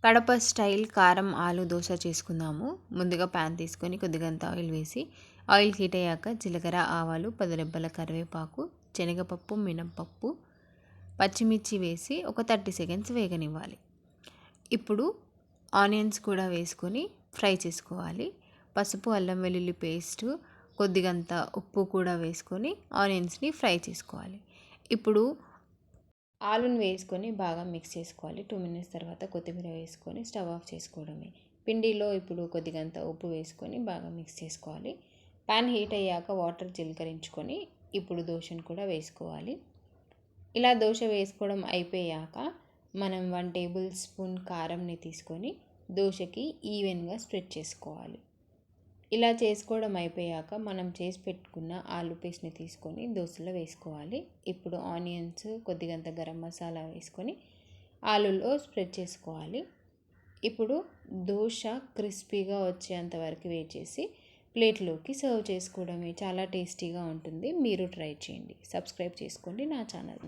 Kadapa style కారం ఆలు దోశ చేసుకుందాము. ముందుగా ప్యాన్ తీసుకొని కొద్దిగంత ఆయిల్ వేసి, ఆయిల్ హీట్ అయ్యాక జీలకర్ర, ఆవాలు, 10 రెబ్బల కరివేపాకు, శనగపప్పు, మినపప్పు, పచ్చిమిర్చి వేసి ఒక 30 సెకండ్స్ వేగనివ్వాలి. ఇప్పుడు ఆనియన్స్ కూడా వేసుకొని ఫ్రై చేసుకోవాలి. పసుపు, అల్లం వెల్లుల్లి పేస్టు, కొద్దిగంత ఉప్పు కూడా వేసుకొని ఆనియన్స్ని ఫ్రై చేసుకోవాలి. ఇప్పుడు ఆలుని వేసుకొని బాగా మిక్స్ చేసుకోవాలి. 2 మినిట్స్ తర్వాత కొత్తిమీర వేసుకొని స్టవ్ ఆఫ్ చేసుకోవడమే. పిండిలో ఇప్పుడు కొద్దిగంత ఉప్పు వేసుకొని బాగా మిక్స్ చేసుకోవాలి. ప్యాన్ హీట్ అయ్యాక వాటర్ చిలకరించుకొని ఇప్పుడు దోశను కూడా వేసుకోవాలి. ఇలా దోశ వేసుకోవడం అయిపోయాక మనం 1 టేబుల్ స్పూన్ కారంని తీసుకొని దోశకి ఈవెన్గా స్ప్రెడ్ చేసుకోవాలి. ఇలా చేసుకోవడం అయిపోయాక మనం చేసి పెట్టుకున్న ఆలు పేస్ట్ని తీసుకొని దోశలో వేసుకోవాలి. ఇప్పుడు ఆనియన్స్, కొద్దిగంత గరం మసాలా వేసుకొని ఆలులో స్ప్రెడ్ చేసుకోవాలి. ఇప్పుడు దోశ క్రిస్పీగా వచ్చేంత వరకు వెయిట్ చేసి ప్లేట్లోకి సర్వ్ చేసుకోవడమే. చాలా టేస్టీగా ఉంటుంది. మీరు ట్రై చేయండి. సబ్స్క్రైబ్ చేసుకోండి నా ఛానల్ని.